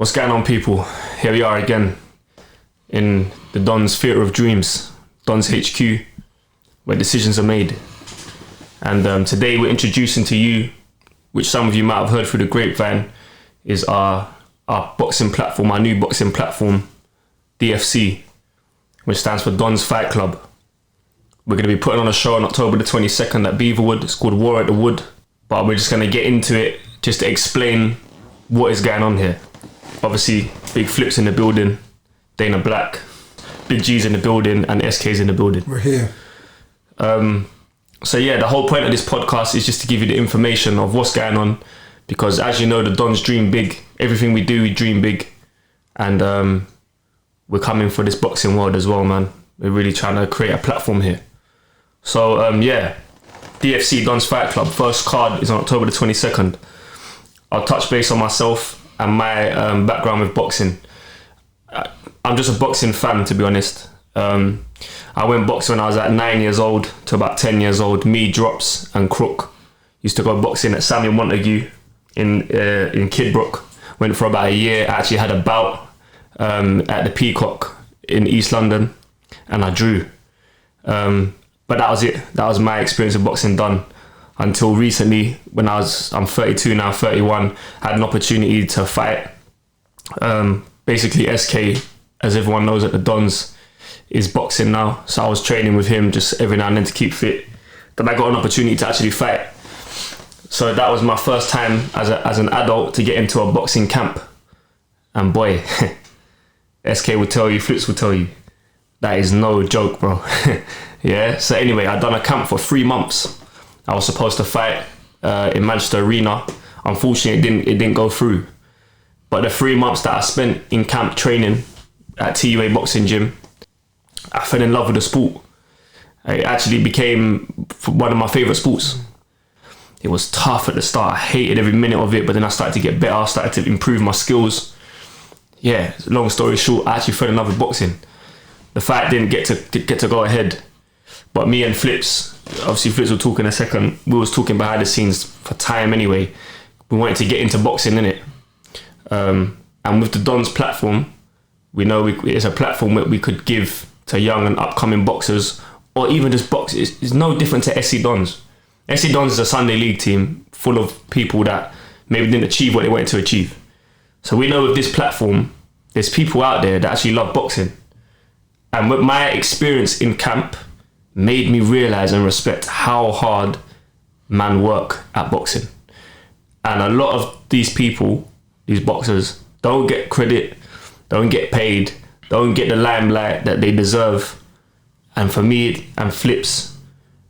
What's going on, people? Here we are again in the Don's Theatre of Dreams, Don's HQ, where decisions are made. And today we're introducing to you, which some of you might have heard through the grapevine, is our boxing platform, our new boxing platform, DFC, which stands for Don's Fight Club. We're going to be putting on a show on October the 22nd at Beaverwood. It's called War at the Wood, but we're just going to get into it just to explain what is going on here. Obviously, Big Flip's in the building, Dana Black, Big G's in the building, and SK's in the building. We're here. So yeah, the whole point of this podcast is just to give you the information of what's going on, because as you know, the Dons dream big. Everything we do, we dream big, and we're coming for this boxing world as well, man. We're really trying to create a platform here. So yeah, DFC, Don's Fight Club, first card is on October the 22nd. I'll touch base on myself and my background with boxing. I'm just a boxing fan, to be honest. I went boxing when I was at 9 years old to about 10 years old. Me, Drops and Crook used to go boxing at Samuel Montague in Kidbrook. Went for about a year. I actually had a bout at the Peacock in East London, and I drew. But that was it. That was my experience of boxing done. Until recently, when I'm 32 now, 31, I had an opportunity to fight. Basically, SK, as everyone knows at the Dons, is boxing now. So I was training with him just every now and then to keep fit. Then I got an opportunity to actually fight. So that was my first time as an adult to get into a boxing camp. And boy, SK will tell you, Flips will tell you, that is no joke, bro. Yeah. So anyway, I'd done a camp for 3 months. I was supposed to fight in Manchester Arena. Unfortunately, it didn't go through. But the 3 months that I spent in camp training at TUA Boxing Gym, I fell in love with the sport. It actually became one of my favourite sports. It was tough at the start. I hated every minute of it, but then I started to get better. I started to improve my skills. Yeah, long story short, I actually fell in love with boxing. The fight didn't get to go ahead. But me and Flips, obviously Flips will talk in a second, we was talking behind the scenes for time anyway. We wanted to get into boxing, innit? And with the Dons platform, we know it's a platform that we could give to young and upcoming boxers, or even just boxers. It's no different to SC Dons. SC Dons is a Sunday League team full of people that maybe didn't achieve what they wanted to achieve. So we know with this platform, there's people out there that actually love boxing. And with my experience in camp, made me realise and respect how hard man work at boxing. And a lot of these people, these boxers, don't get credit, don't get paid, don't get the limelight that they deserve. And for me and Flips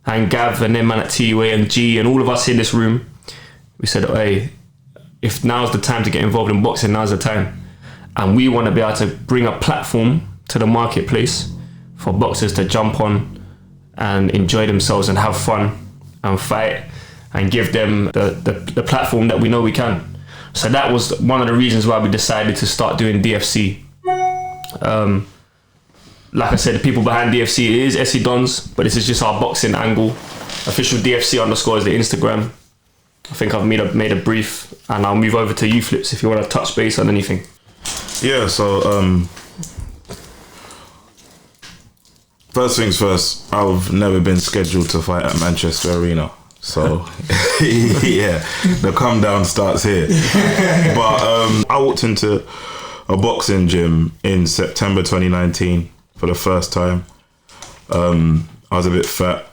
and Gav and them man at TUA and G and all of us in this room, we said, hey, if now's the time to get involved in boxing, now's the time. And we want to be able to bring a platform to the marketplace for boxers to jump on and enjoy themselves and have fun and fight and give them the platform that we know we can. So that was one of the reasons why we decided to start doing DFC. Like I said, the people behind DFC is SC Dons, but this is just our boxing angle. Official DFC _ is the Instagram. I think I've made a brief, and I'll move over to you, Flips, if you want to touch base on anything. Yeah, so first things first, I've never been scheduled to fight at Manchester Arena. So, yeah, the come down starts here. But I walked into a boxing gym in September 2019 for the first time. I was a bit fat.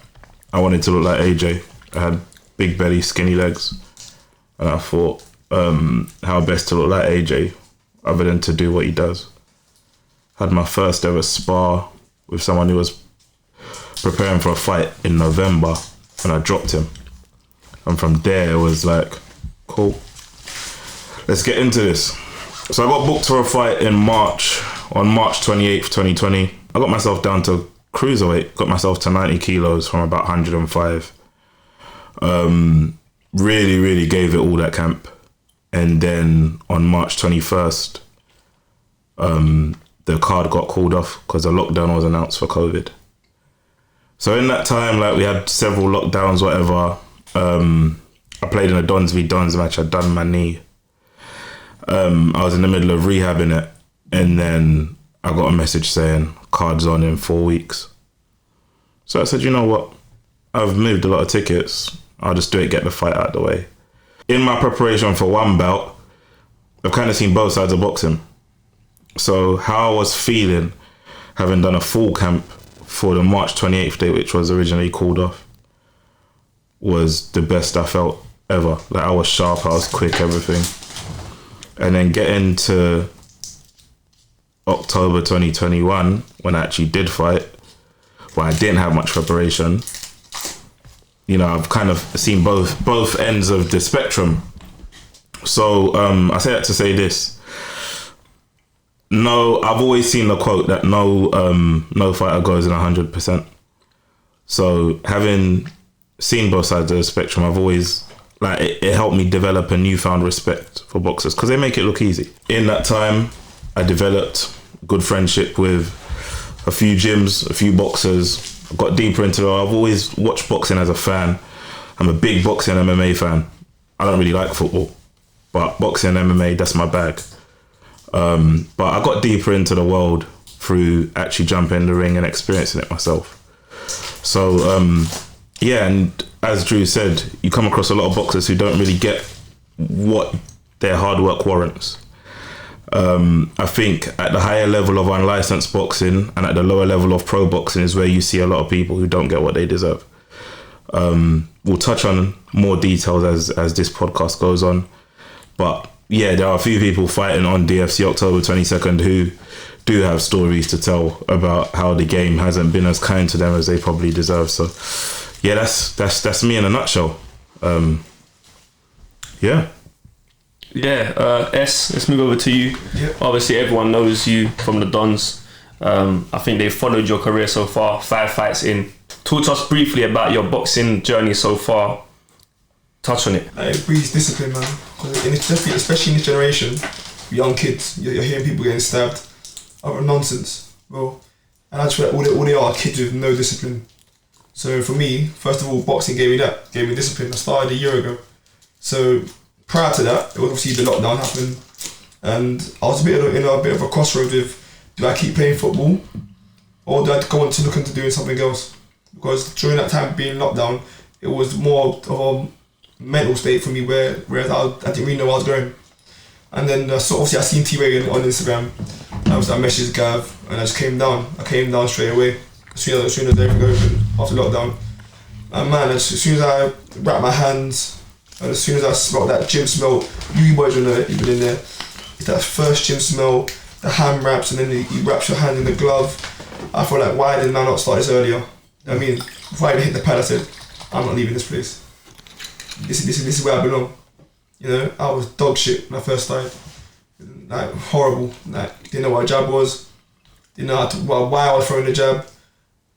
I wanted to look like AJ. I had big belly, skinny legs. And I thought, how best to look like AJ other than to do what he does. Had my first ever spar with someone who was preparing for a fight in November, and I dropped him. And from there it was like, cool, let's get into this. So I got booked for a fight in March, on March 28th, 2020. I got myself down to cruiserweight, got myself to 90 kilos from about 105. Really gave it all that camp. And then on March 21st, the card got called off because the lockdown was announced for COVID. So in that time, like, we had several lockdowns, whatever. I played in a Dons v Dons match. I'd done my knee. I was in the middle of rehabbing it, and then I got a message saying cards on in 4 weeks. So I said, you know what? I've moved a lot of tickets. I'll just do it, get the fight out of the way. In my preparation for one bout, I've kind of seen both sides of boxing. So how I was feeling, having done a full camp for the March 28th date, which was originally called off, was the best I felt ever. Like, I was sharp, I was quick, everything. And then getting to October 2021, when I actually did fight, where I didn't have much preparation, you know, I've kind of seen both ends of the spectrum. So I say that to say this. No, I've always seen the quote that no fighter goes in 100%. So having seen both sides of the spectrum, I've always, like, it helped me develop a newfound respect for boxers because they make it look easy. In that time, I developed good friendship with a few gyms, a few boxers. I got deeper into it. I've always watched boxing as a fan. I'm a big boxing MMA fan. I don't really like football, but boxing and MMA, that's my bag. But I got deeper into the world through actually jumping in the ring and experiencing it myself. So, yeah, and as Drew said, you come across a lot of boxers who don't really get what their hard work warrants. I think at the higher level of unlicensed boxing and at the lower level of pro boxing is where you see a lot of people who don't get what they deserve. We'll touch on more details as this podcast goes on. But yeah, there are a few people fighting on DFC October 22nd who do have stories to tell about how the game hasn't been as kind to them as they probably deserve. So yeah, that's me in a nutshell. Yeah. Yeah, let's move over to you. Yep. Obviously, everyone knows you from the Dons. I think they've followed your career so far, 5 fights in. Talk to us briefly about your boxing journey so far. Touch on it. It breeds discipline, man. Especially in this generation, young kids, you're hearing people getting stabbed. Other nonsense, bro. And I just feel like all they are kids with no discipline. So for me, first of all, boxing gave me discipline. I started a year ago. So prior to that, it was obviously the lockdown happened, and I was in a bit of a crossroads with, do I keep playing football or do I go on to look into doing something else? Because during that time being lockdown, it was more of a mental state for me whereas I didn't really know where I was going. And then so obviously I seen T-Ray on Instagram, and I messaged Gav, and I just came down. I came down straight away as soon as everything opened after lockdown. And man, as soon as I wrapped my hands, and as soon as I smelled that gym smell, you boys will know it, you've been in there. It's that first gym smell, the hand wraps, and then you wrap your hand in the glove. I felt like, why didn't I not start this earlier? I mean, before I even hit the pad, I said, I'm not leaving this place. This is where I belong. You know, I was dog shit when I first started. Like, horrible. Like, didn't know what a jab was. Didn't know why I was throwing the jab.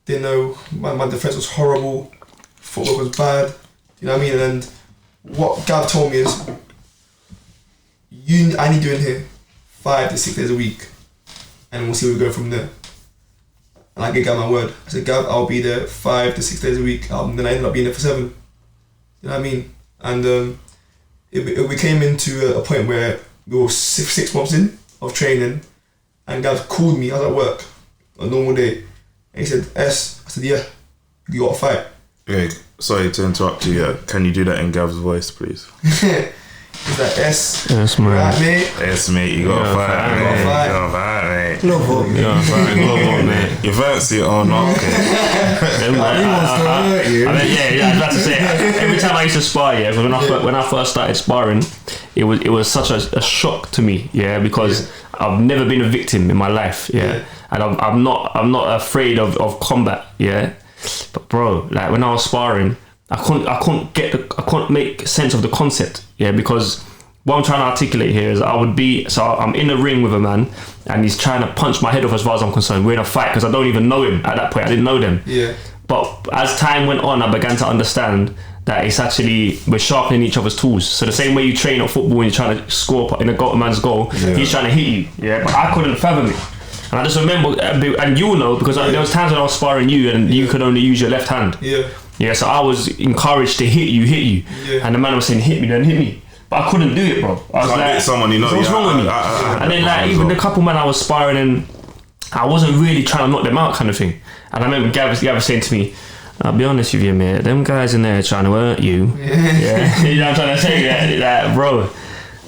Didn't know my defense was horrible. Footwork was bad. You know what I mean? And what Gav told me is, I need you in here 5 to 6 days a week, and we'll see where we go from there. And I gave Gav my word. I said, Gav, I'll be there 5 to 6 days a week. Then I ended up being there for 7. You know what I mean? And we came into a point where we were 6 months in of training, and Gav called me. I was at work, a normal day, and he said, S. I said, yeah, you got to fight. Hey, sorry to interrupt you. Yeah. Can you do that in Gav's voice, please? He's like, S. Yes, man. Right, mate. Yes, mate. You got to fight, mate. You got to fight, mate. Glove up, mate. You got to fight, glove up, mate. You fancy it or not? He wants to hurt you. I was about to say, every time I used to spar, yeah, because when I first started sparring, it was such a shock to me, yeah, because I've never been a victim in my life, yeah. And I'm not afraid of combat, yeah. But bro, like when I was sparring, I couldn't make sense of the concept, yeah, because what I'm trying to articulate here is I'm in the ring with a man and he's trying to punch my head off as far as I'm concerned. We're in a fight because I don't even know him at that point. I didn't know them. Yeah. But as time went on, I began to understand that it's actually, we're sharpening each other's tools. So the same way you train at football when you're trying to score in a man's goal, he's trying to hit you, yeah, but I couldn't fathom it. And I just remember, and you'll know, because there was times when I was sparring you and you could only use your left hand. Yeah. Yeah, so I was encouraged to hit you. Yeah. And the man was saying, hit me. but I couldn't do it, bro. I was Can't like, beat someone you know. what's wrong with me? And then like even the couple man I was sparring and I wasn't really trying to knock them out kind of thing. And I remember Gav was saying to me, I'll be honest with you, mate, them guys in there trying to hurt you. Yeah. You know what I'm trying to say? Like, bro.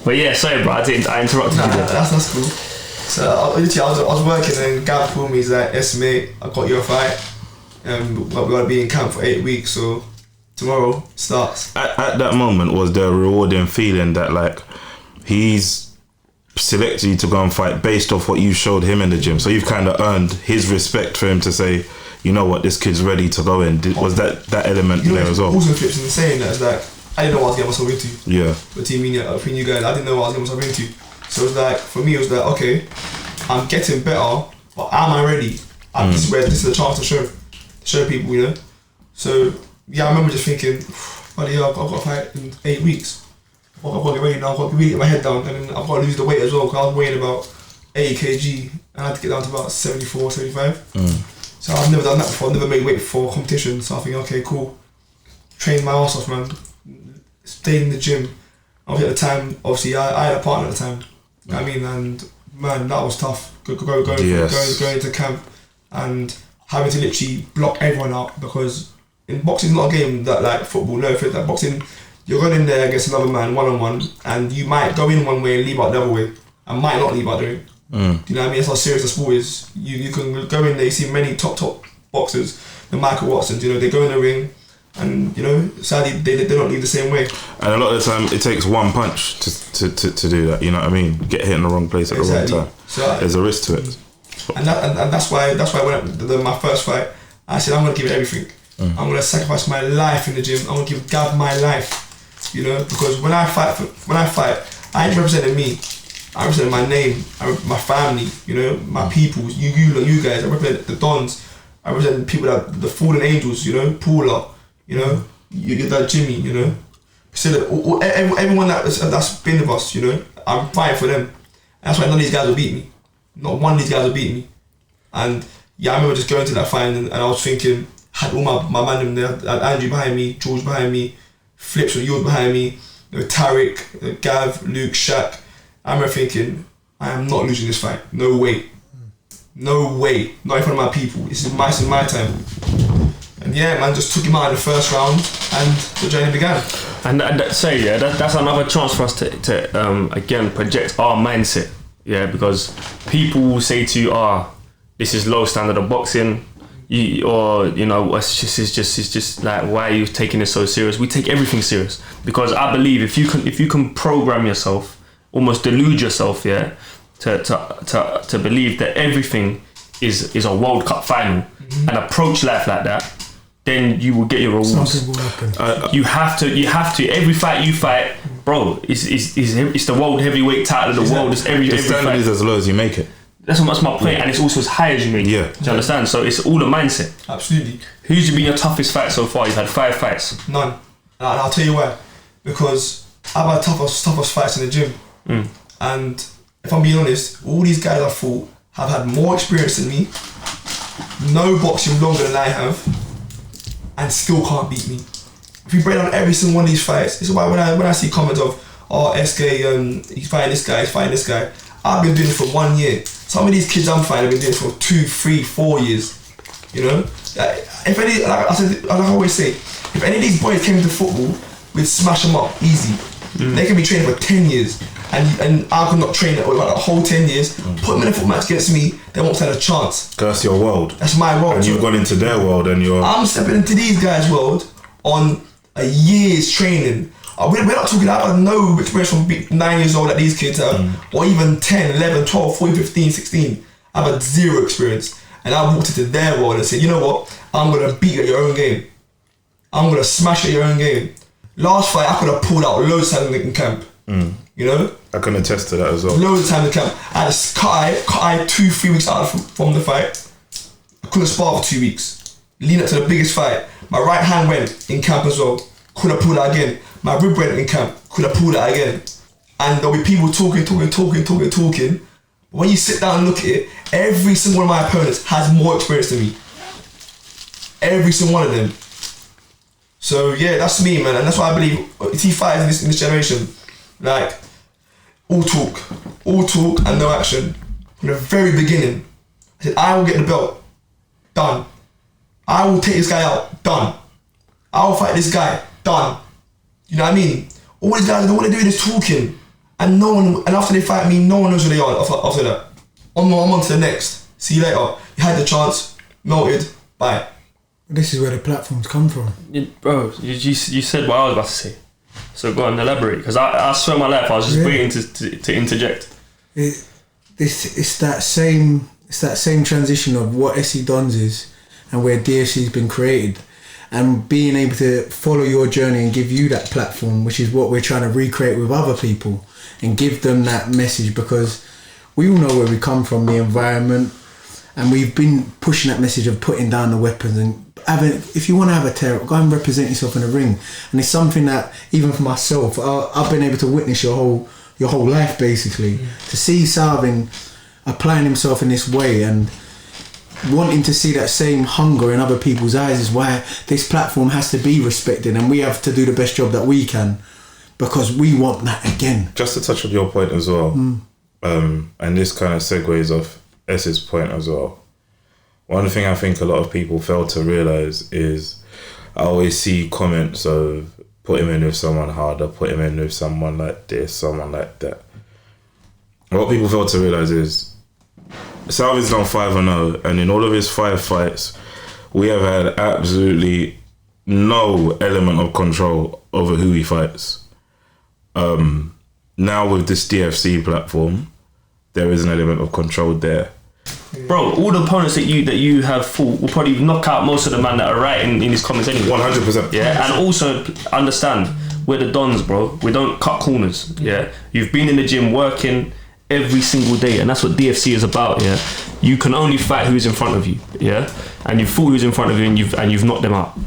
But yeah, sorry, bro, I interrupted you there. That's cool. So I was working and Gav called me, he's like, yes mate, I got you a fight. We gotta be in camp for 8 weeks, so tomorrow starts. At that moment, was there a rewarding feeling that like he's selected you to go and fight based off what you showed him in the gym? So you've kind of earned his respect for him to say, you know what, this kid's ready to go in. Was that element there as well? Also flips in saying that, it's like, I didn't know what I was getting myself into. Yeah. Between you guys, I didn't know what I was getting myself into. So it was like, for me, it was like, okay, I'm getting better, but am I ready? This is a chance to show people, you know. So yeah, I remember just thinking, buddy, I've got to fight in 8 weeks. I've got to get ready now. I've got to really get my head down, and then I've got to lose the weight as well, because I was weighing about 80 kg and I had to get down to about 74, 75. So I've never done that before. I've never made weight for competition. So I think, okay, cool. Trained my ass off, man. Stayed in the gym. Obviously at the time, I had a partner at the time. You know what I mean? And man, that was tough. Going into camp and having to literally block everyone out, because in boxing is not a game that like football. No, for like boxing, you're going in there against another man one-on-one, and you might go in one way and leave out the other way, and might not leave out the way. Do you know what I mean? That's how serious the sport is. You can go in there. You see many top boxers, the Michael Watsons. You know, they go in the ring, and you know, sadly they don't leave the same way. And a lot of the time, it takes one punch to do that. You know what I mean? Get hit in the wrong place at the wrong time. So there's a risk to it. And that's why when my first fight, I said I'm gonna give it everything. I'm gonna sacrifice my life in the gym. I'm gonna give Gav my life. You know, because when I fight, I ain't representing me. I represent my name, my family, you know, my people, you guys. I represent the Dons. I represent people that the fallen angels, you know, Paula, you know, your dad Jimmy, you know. So everyone that's been with us, you know, I'm fighting for them. And that's why none of these guys will beat me. Not one of these guys will beat me. And yeah, I remember just going to that fight and I was thinking, had all my man in there, had Andrew behind me, George behind me, Flips with yours behind me, you know, Tariq, Gav, Luke, Shaq. I remember thinking, I am not losing this fight. No way. No way. Not in front of my people. This is my time. And yeah, man, just took him out in the first round and the journey began. And that's another chance for us to again project our mindset. Yeah, because people will say to you, this is low standard of boxing. It's just like, why are you taking it so serious? We take everything serious, because I believe if you can program yourself, almost delude yourself, yeah, to believe that everything is a World Cup final, and approach life like that, then you will get your rewards. Something will happen. You have to. Every fight you fight, bro, it's the world heavyweight title of the world. It's every standard fight. is as low as you make it. That's my point, and it's also as high as you make it. Yeah. Do you understand? So it's all a mindset. Absolutely. Who's been your toughest fight so far? You've had 5 fights. None. And I'll tell you why. Because I've had toughest fights in the gym. And if I'm being honest, all these guys I fought have had more experience than me, no boxing longer than I have, and still can't beat me. If you break down every single one of these fights, this is why when I see comments of, SK, he's fighting this guy, I've been doing it for 1 year. Some of these kids I'm fighting have been doing it for 2, 3, 4 years. You know? If any, like I always say, if any of these boys came to football, we'd smash them up easy. They can be training for 10 years. And I could not train it like a whole 10 years. Put them in a foot match against me, they won't stand a chance. That's your world. That's my world. And you've gone into their world and I'm stepping into these guys' world on a year's training. We're not talking about no experience from 9 years old that these kids have, or even 10, 11, 12, 14, 15, 16. I've had zero experience. And I walked into their world and said, you know what? I'm going to beat you at your own game. I'm going to smash at your own game. Last fight, I could have pulled out loads of times in camp. You know? I can attest to that as well. Loads of times in camp. I had a cut eye 2-3 weeks out from the fight. I couldn't spar for 2 weeks. Leading up to the biggest fight. My right hand went in camp as well. Could have pulled out again. My rib went in camp. Could have pulled out again. And there'll be people talking. But when you sit down and look at it, every single one of my opponents has more experience than me. Every single one of them. So yeah, that's me, man. And that's why I believe T5 in this generation, Like, all talk and no action. From the very beginning, I said, I will get the belt. Done. I will take this guy out. Done. I will fight this guy. Done. You know what I mean? All these guys, all they're doing is talking. And no one, and after they fight me, no one knows who they are after that. I'm on to the next. See you later. You had the chance. Melted. Bye. This is where the platforms come from. Bro, you said what I was about to say. So go on, elaborate. Because I swear my life, I was just waiting to interject. It's that same transition of what SC Dons is and where DFC's been created, and being able to follow your journey and give you that platform, which is what we're trying to recreate with other people and give them that message, because we all know where we come from, the environment, and we've been pushing that message of putting down the weapons and if you want to have a tear, go and represent yourself in the ring. And it's something that even for myself, I've been able to witness your whole life basically. To see Salvin applying himself in this way and wanting to see that same hunger in other people's eyes is why this platform has to be respected, and we have to do the best job that we can, because we want that again. Just to touch on your point as well, and this kind of segues off S's point as well. One thing I think a lot of people fail to realise is I always see comments of put him in with someone harder, put him in with someone like this, someone like that. What people fail to realise is Salvin's done 5-0, and in all of his 5 fights, we have had absolutely no element of control over who he fights. Now with this DFC platform, there is an element of control there. Bro, all the opponents that you have fought will probably knock out most of the man that are right in his comments anyway. 100%. Yeah, and also understand, we're the Dons, bro. We don't cut corners. Yeah, you've been in the gym working every single day, and that's what DFC is about. Yeah, you can only fight who's in front of you. Yeah, and you've fought who's in front of you, and you've knocked them out.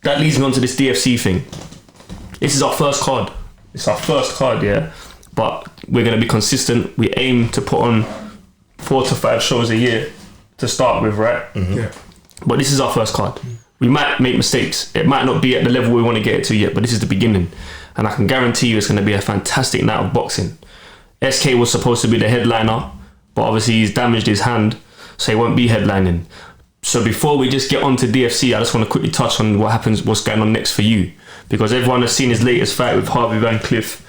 That leads me on to this DFC thing. This is our first card. It's our first card, yeah. But we're gonna be consistent. We aim to put on 4 to 5 shows a year to start with, right? Mm-hmm. Yeah. But this is our first card. We might make mistakes. It might not be at the level we want to get it to yet, but this is the beginning. And I can guarantee you it's going to be a fantastic night of boxing. SK was supposed to be the headliner, but obviously he's damaged his hand, so he won't be headlining. So before we just get on to DFC, I just want to quickly touch on what's going on next for you. Because everyone has seen his latest fight with Harvey Van Cliff,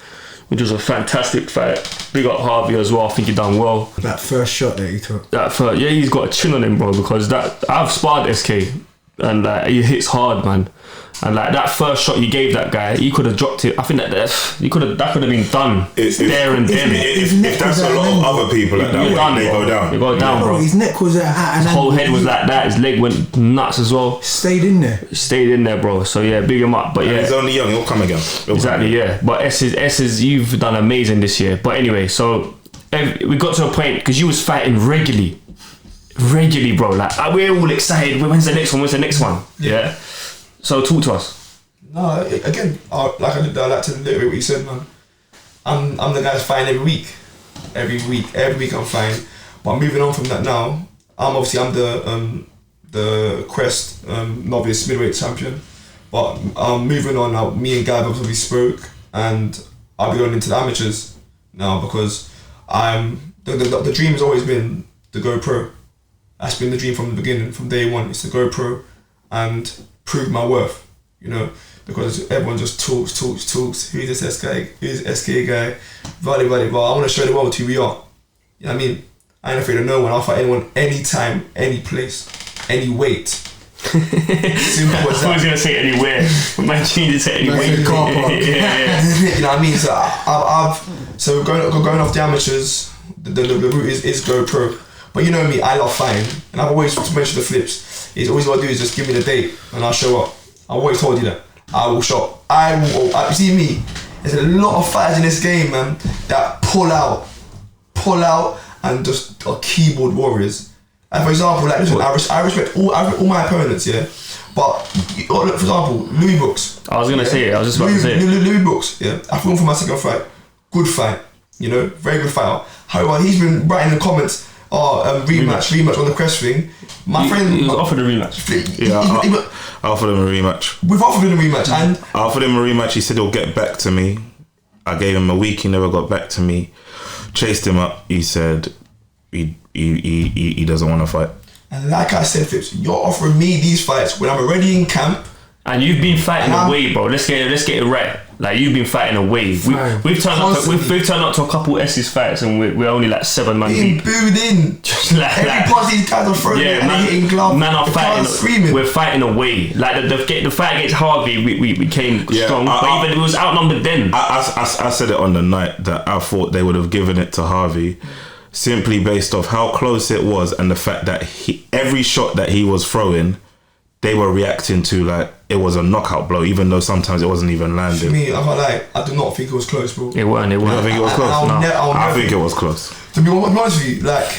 which was a fantastic fight. Big up Harvey as well. I think he done well. That first shot that he took. Yeah, he's got a chin on him, bro. Because I've sparred SK, and he hits hard, man. And like that first shot you gave that guy, he could have dropped it. I think that could have been done there and then. If that's a lot of other people like that, they go down. They go down, bro. His neck was at his whole head was like that. His leg went nuts as well. Stayed in there, bro. So yeah, big him up. But yeah, he's only young. He'll come again. Exactly, yeah. But S you've done amazing this year. But anyway, so we got to a point because you was fighting regularly, bro. Like we're all excited. When's the next one? Yeah. So talk to us. No, again, I like to reiterate what you said, man. I'm the guy that's fighting every week. Every week I'm fighting. But moving on from that now, I'm the Quest novice middleweight champion. But moving on now, me and Gab obviously spoke, and I'll be going into the amateurs now because the dream has always been to go pro. That's been the dream from the beginning, from day one. It's to go pro and prove my worth, you know, because everyone just talks. Who's this SK guy? Who's this SK guy? But I want to show the world who we are. You know what I mean? I ain't afraid of no one. I'll fight anyone, anytime, any place, any weight. Simple as that. I was gonna say anywhere, but man, you to say anywhere. Yeah. You know what I mean? So I've going off the amateurs. The route is go pro. But you know me, I love fighting, and I've always mentioned the flips. It's always what I do is just give me the date and I'll show up. I've always told you that. I will show up. You see me, there's a lot of fighters in this game, man, that pull out and just are keyboard warriors. And for example, like listen, I respect all my opponents, yeah. But for example, Louis Brooks. I was gonna say it. I was just about to say it. Louis Brooks, yeah. I fought him for my second fight. Good fight, you know, very good fighter. However, he's been writing in the comments, rematch on the Quest thing. My friend, he was offered a rematch. I offered him a rematch. We've offered him a rematch, and I offered him a rematch. He said he'll get back to me. I gave him a week. He never got back to me. Chased him up. He said he doesn't want to fight. And like I said, Phipps, you're offering me these fights when I'm already in camp. And you've been fighting away, bro. Let's get it right. Like, you've been fighting away. We've turned up to a couple S's fights, and we're only like 7 man Being deep. booed in. Every part these guys are throwing and hitting gloves. Man are fighting. Screaming. We're fighting away. Like the fight against Harvey, we came strong, but even it was outnumbered then. I said it on the night that I thought they would have given it to Harvey, simply based off how close it was and the fact that every shot that he was throwing, they were reacting to like it was a knockout blow, even though sometimes it wasn't even landing. For me, I do not think it was close, bro. It weren't. I don't think it was close. I think it was close. To be honest with you, like,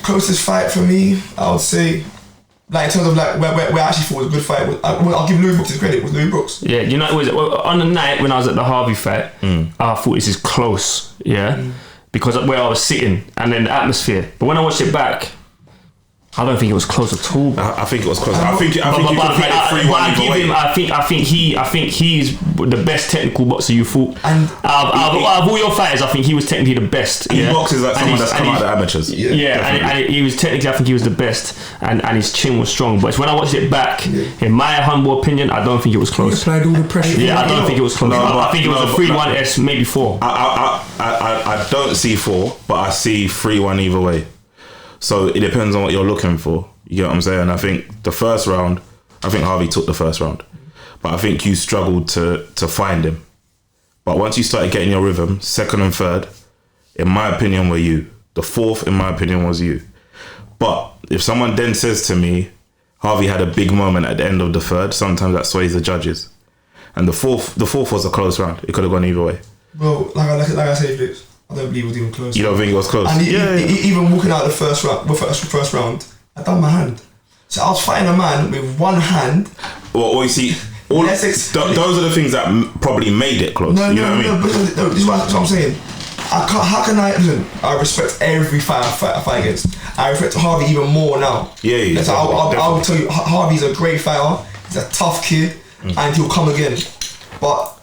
closest fight for me, I would say, like, in terms of like where I actually thought it was a good fight. I'll give Louis Brooks his credit. It was Louis Brooks. Yeah, you know, it was on the night when I was at the Harvey fight. I thought this is close. Yeah, because of where I was sitting and then the atmosphere. But when I watched it back, I don't think it was close at all. I think it was close. I think you could fight it 3-1 either way. I think he's the best technical boxer you fought. And out of all your fighters, I think he was technically the best. He boxes like someone that's come out of the amateurs. And he was technically, I think he was the best, and his chin was strong. But when I watched it back, in my humble opinion, I don't think it was close. He applied all the pressure. Yeah, I don't think it was close. I think it was a 3-1-S, maybe 4. I don't see 4, but I see 3-1 either way. So it depends on what you're looking for. You get what I'm saying? I think the first round, I think Harvey took the first round. But I think you struggled to find him. But once you started getting your rhythm, second and third, in my opinion, were you. The fourth, in my opinion, was you. But if someone then says to me, Harvey had a big moment at the end of the third, sometimes that sways the judges. And the fourth was a close round. It could have gone either way. Well, like I say, Flips, I don't believe it was even close. You don't think it was close? And even walking out the first round, I done my hand. So I was fighting a man with one hand. Well, you see, those are the things that probably made it close. No, this is what I'm saying. How can I? Listen, I respect every fight I fight against. I respect Harvey even more now. Yeah. I'll tell you, Harvey's a great fighter. He's a tough kid, and he'll come again. But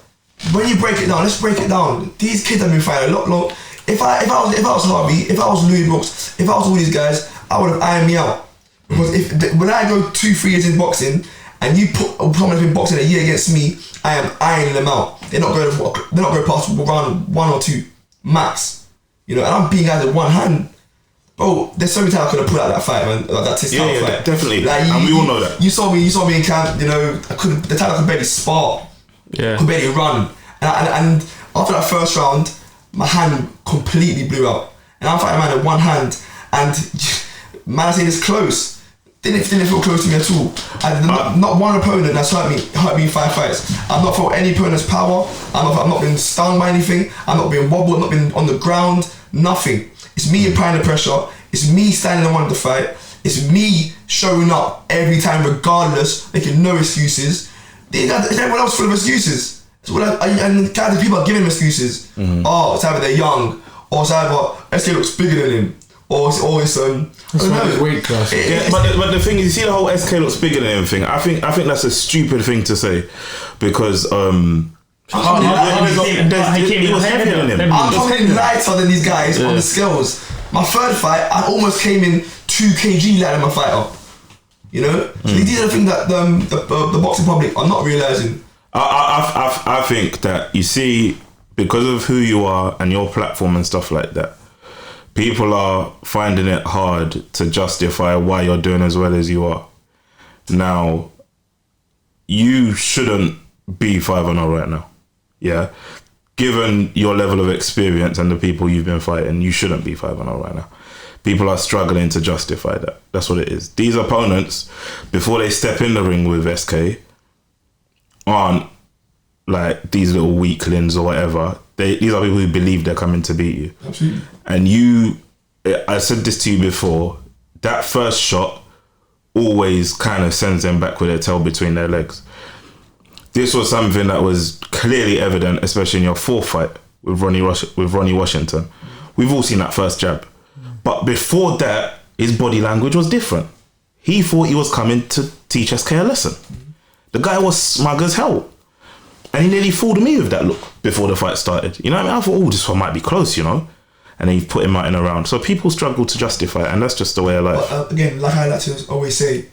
when you break it down, let's break it down. These kids have been fighting a lot long. If I was Harvey, if I was Louis Brooks, if I was all these guys, I would have ironed me out. Because when I go 2-3 years in boxing, and you put someone who's been boxing a year against me, I am ironing them out. They're not going past round 1 or 2 max. You know, and I'm beating guys with one hand. Bro, there's so many times I could have put out that fight, man. Like that Tisdale fight. Definitely. Like, and we all know that. You saw me in camp. You know, the time I could barely spar. Yeah. Could barely run. And after that first round, my hand completely blew out. And I'm fighting a man with one hand, and man, I say it's close. Didn't feel close to me at all. And not one opponent that's hurt me in 5 fights. I've not felt any opponent's power. I've not been stung by anything. I've not been wobbled. I've not been on the ground. Nothing. It's me applying the pressure. It's me standing and wanting to fight. It's me showing up every time, regardless, making no excuses. Everyone else full of excuses. And guys, people are giving him excuses. Oh, it's either they're young, or it's either SK looks bigger than him, or it's I don't know. His weight class. But the thing is, you see the whole SK looks bigger than everything. I think that's a stupid thing to say, because he was heavier than him. I'm coming lighter than these guys on the scales. My third fight, I almost came in 2 kg lighter than my fighter. You know, so these are the things that the boxing public are not realizing. I think that, you see, because of who you are and your platform and stuff like that, people are finding it hard to justify why you're doing as well as you are. Now, you shouldn't be 5-0 right now. Yeah? Given your level of experience and the people you've been fighting, you shouldn't be 5-0 right now. People are struggling to justify that. That's what it is. These opponents, before they step in the ring with SK, aren't like these little weaklings or whatever. These are people who believe they're coming to beat you. Absolutely. And I said this to you before, that first shot always kind of sends them back with their tail between their legs. This was something that was clearly evident, especially in your 4th fight with Ronnie Washington. We've all seen that first jab. But before that, his body language was different. He thought he was coming to teach SK a lesson. The guy was smug as hell. And he nearly fooled me with that look before the fight started. You know what I mean? I thought, oh, this one might be close, you know? And then he put him out in a round. So people struggle to justify it, and that's just the way of life. But, again, like I like to always say,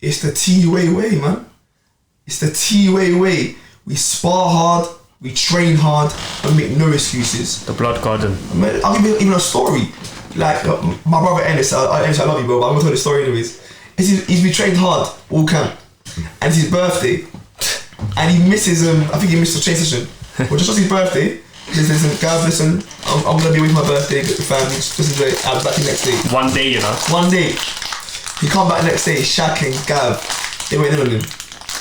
it's the TUA way, man. It's the TUA way. We spar hard, we train hard, and make no excuses. The blood garden. I mean, I'll give you even a story. Like, my brother Ennis, Ennis, I love you, bro, but I'm gonna tell the story anyways. He's been trained hard all camp, and it's his birthday, and he misses, I think he missed the train session. But just his birthday, he says, listen, guys, listen, I'm gonna be with my birthday, get the family, just enjoy it. I'll be back the next day. One day, you know. One day. He come back the next day, Shaq and Gav, they went in on him.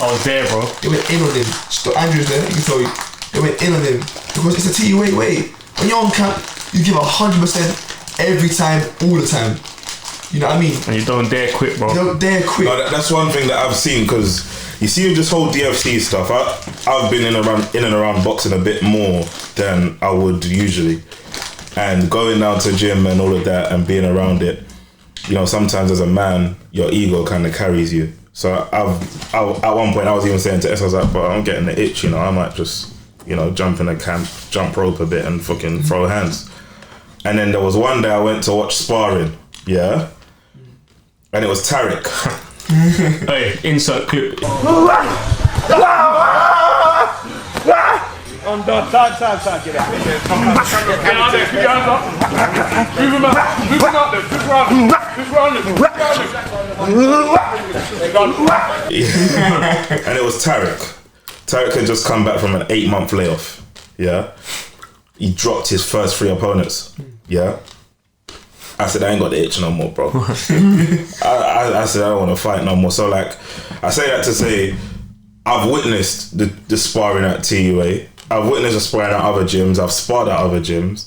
I was there, bro. They went in on him. Andrew's there, he can tell you. They went in on him. Because it's a TUA way. When you're on camp, you give 100% every time, all the time. You know what I mean? And you don't dare quit, bro. You don't dare quit. No, that's one thing that I've seen, because you see with this whole DFC stuff, I've been in and around boxing a bit more than I would usually. And going down to gym and all of that and being around it, you know, sometimes as a man, your ego kind of carries you. So at one point I was even saying to S, I was like, but I'm getting the itch, you know, I might just, you know, jump in a camp, jump rope a bit and fucking throw hands. And then there was one day I went to watch sparring, yeah? And it was Tariq. Hey, insert clip. On done, time, get out. Get out there, get out there. Move him out there, just round it. And it was Tariq. Tariq had just come back from an 8-month layoff, yeah? He dropped his first 3 opponents, yeah? I said, I ain't got the itch no more, bro. I said, I don't want to fight no more. So, like, I say that to say, I've witnessed the sparring at TUA. I've witnessed the sparring at other gyms. I've sparred at other gyms.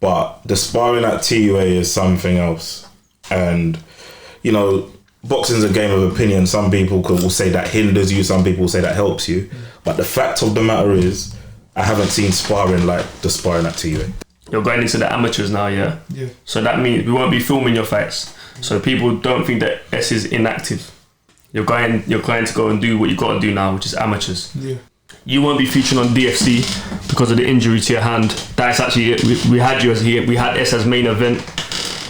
But the sparring at TUA is something else. And, you know, boxing's a game of opinion. Some people will say that hinders you. Some people will say that helps you. But the fact of the matter is, I haven't seen sparring like the sparring at TUA. You're going into the amateurs now, yeah? Yeah. So that means we won't be filming your fights. So people don't think that S is inactive. You're going to go and do what you got to do now, which is amateurs. Yeah. You won't be featuring on DFC because of the injury to your hand. That's actually it. We had you as here. We had S as main event.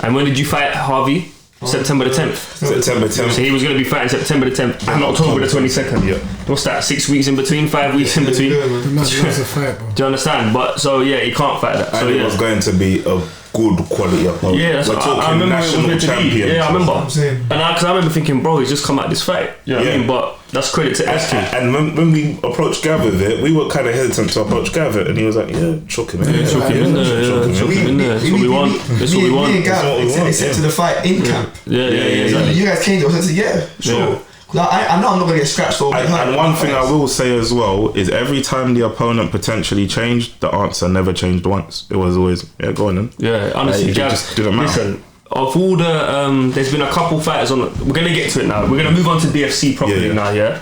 And when did you fight Harvey? September the 10th. September 10th. So he was going to be fighting September the 10th and October the 22nd. Yeah. What's that? 6 weeks in between? 5 weeks in between? The man loves a fight, bro. Do you understand? But so yeah, he can't fight that. So And it yeah. was going to be a good quality opponent. Yeah, that's We're what talking I remember. It was national meant to be. champion. Yeah, I remember. I'm saying. And because I remember thinking, bro, he's just come out this fight. You know what I mean? But that's credit to SK. And when we approached Gav with it, we were kind of hesitant to approach Gav it, and he was like, "Yeah, chuck him in there, chuck him in there, chuck chuck him him in there. That's what we want. That's what we want. Me and Gav, That's what we want, they said to the fight in camp. Yeah, So you guys came to us and said, yeah, sure. Yeah. 'Cause I know I'm not going to get scratched or get hurt. And one thing I will say as well is every time the opponent potentially changed, the answer never changed once. It was always, yeah, go on then. Yeah, honestly, It Gav, just didn't matter. listen, of all the, there's been a couple fighters on, we're going to get to it now. We're going to move on to DFC properly Yeah. now, yeah?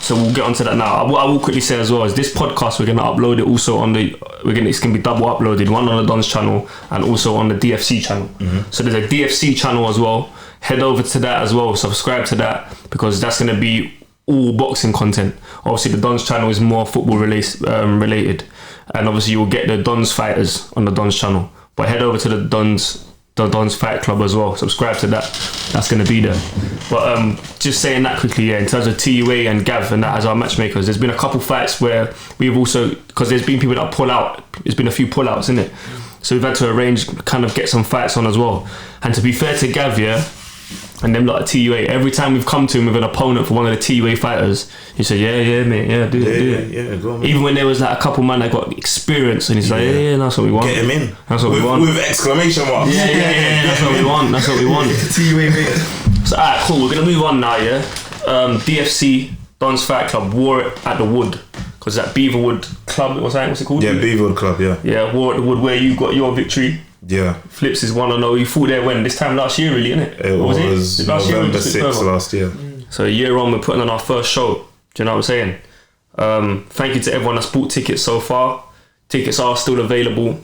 So we'll get onto that now. I will quickly say as well, is this podcast, we're going to upload it also on the, it's going to be double uploaded, one on the Don's channel and also on the DFC channel. So there's a DFC channel as well. Head over to that as well, subscribe to that, because that's going to be all boxing content. Obviously the Don's channel is more football related, and obviously you'll get the Don's fighters on the Don's channel, but head over to the Don's Fight Club as well, subscribe to that, that's going to be there. But just saying that quickly, yeah, in terms of TUA and Gav and that as our matchmakers, there's been a couple fights where we've also, because there's been people that pull out, there's been a few pull outs, isn't it? So we've had to arrange, kind of get some fights on as well. And to be fair to Gav, yeah, and them lot at TUA, every time we've come to him with an opponent for one of the TUA fighters, he said, yeah, mate, yeah, do it. Yeah, go on, man. Even when there was like a couple man that got experience, and he's like, yeah, that's what we want. Get him in. That's what we want. With exclamation marks. Yeah, that's what we want. That's what we want. It's a TUA mate. So, alright, cool. We're gonna move on now, yeah. DFC, Don's Fight Club, War at the Wood, because that Beaverwood Club, what's it called? Yeah, Beaverwood Club, yeah. Yeah, War at the Wood, where you got your victory. Yeah. Flips is 1-0. You fought there when? This time last year, really, innit? It was last year, November just a bit 6th further? last year. So a year on, we're putting on our first show. Do you know what I'm saying? Thank you to everyone that's bought tickets so far. Tickets are still available.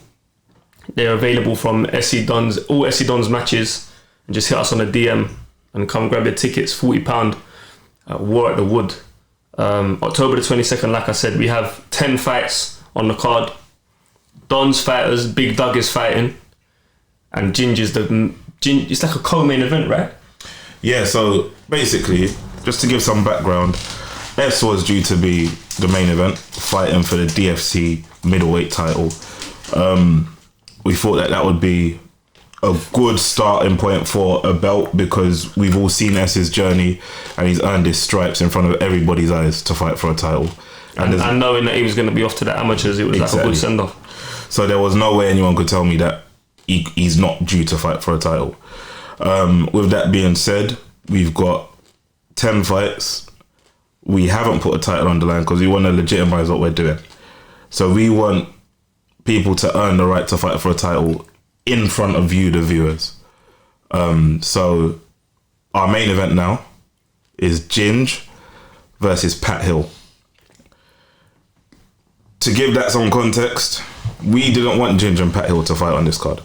They're available from SC Don's, all SC Don's matches. And just hit us on a DM and come grab your tickets, £40 at War at the Wood. October the 22nd, like I said, we have 10 fights on the card. Don's fighters, Big Doug is fighting, and Ginger's it's like a co-main event, right? Yeah, so basically, just to give some background, S was due to be the main event, fighting for the DFC middleweight title. We thought that would be a good starting point for a belt, because we've all seen S's journey and he's earned his stripes in front of everybody's eyes to fight for a title. And knowing that he was going to be off to the amateurs, it was like a good send-off. So there was no way anyone could tell me that he's not due to fight for a title. With that being said, we've got 10 fights. We haven't put a title on the line because we want to legitimize what we're doing. So we want people to earn the right to fight for a title in front of you, the viewers. So our main event now is Ginge versus Pat Hill. To give that some context, we didn't want Ginge and Pat Hill to fight on this card.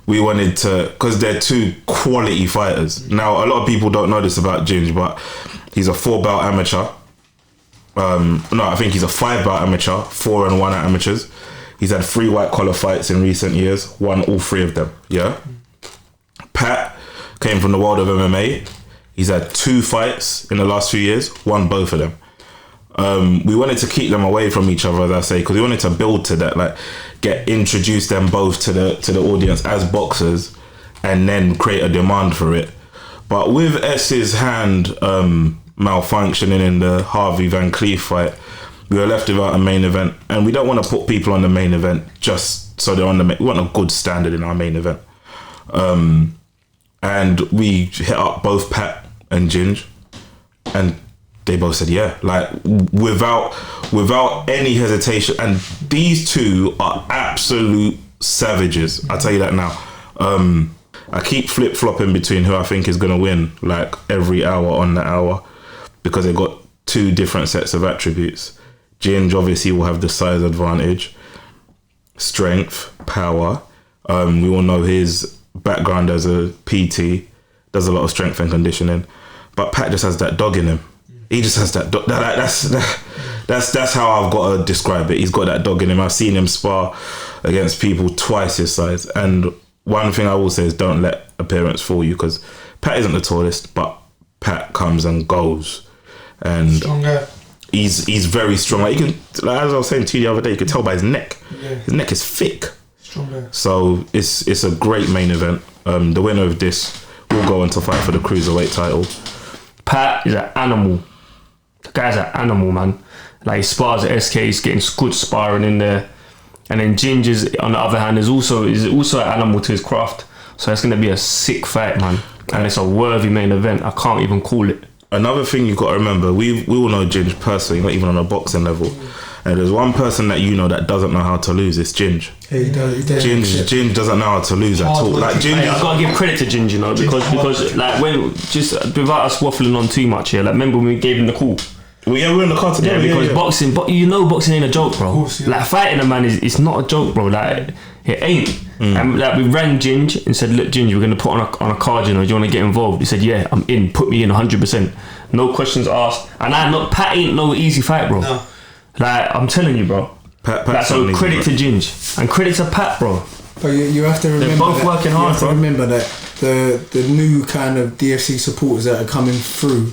We wanted to, because they're two quality fighters. Now, a lot of people don't know this about Ginge, but he's a 4-bout amateur. No, I think he's a 5-bout amateur, 4 and 1 at amateurs. He's had 3 white collar fights in recent years, won all 3 of them. Yeah. Pat came from the world of MMA. He's had 2 fights in the last few years, won both of them. We wanted to keep them away from each other, as I say, because we wanted to build to that, like introduce them both to the audience as boxers, and then create a demand for it. But with S's hand malfunctioning in the Harvey Van Cleef fight, we were left without a main event, and we don't want to put people on the main event just so they're on we want a good standard in our main event. And we hit up both Pat and Ginge, and they both said yeah, like without any hesitation. And these two are absolute savages, I'll tell you that now. I keep flip-flopping between who I think is going to win, like every hour on the hour, because they've got 2 different sets of attributes. Ginge obviously will have the size advantage, strength, power. We all know his background as a PT, does a lot of strength and conditioning. But Pat just has that dog in him. He just has that dog. That's how I've got to describe it. He's got that dog in him. I've seen him spar against people twice his size. And one thing I will say is don't let appearance fool you, because Pat isn't the tallest, but Pat comes and goes. And Stronger. He's very strong. Like, you can, like, as I was saying to you the other day, you could tell by his neck. Yeah. His neck is thick. Stronger. So it's a great main event. The winner of this will go on to fight for the cruiserweight title. Pat is an animal. The guy's an animal, man. Like, he spars at SK, he's getting good sparring in there. And then Ginger's, on the other hand, is also an animal to his craft. So it's going to be a sick fight, man. And it's a worthy main event. I can't even call it. Another thing you've got to remember, we all know Ginge personally, not even on a boxing level. And there's one person that you know that doesn't know how to lose. It's Ginge. Yeah, he does. Ginge doesn't know how to lose at all. Like Ginge, I've got to give credit to Ginge, you know, because like, when, just without us waffling on too much here, like, remember when we gave him the call? Well, yeah, we're in the car together. Yeah, because boxing, but you know, boxing ain't a joke, bro. Course, yeah. Like, fighting a man it's not a joke, bro. Like, it ain't. And like, we rang Ginge and said, look, Ginge, we're gonna put on a card, you know, do you want to get involved? He said, yeah, I'm in. Put me in 100%. No questions asked. And Pat ain't no easy fight, bro. No. Like, I'm telling you, bro. Pat so credit to Ginge and credit to Pat, bro. But you have to remember, they're both working hard, bro. Remember that the new kind of DFC supporters that are coming through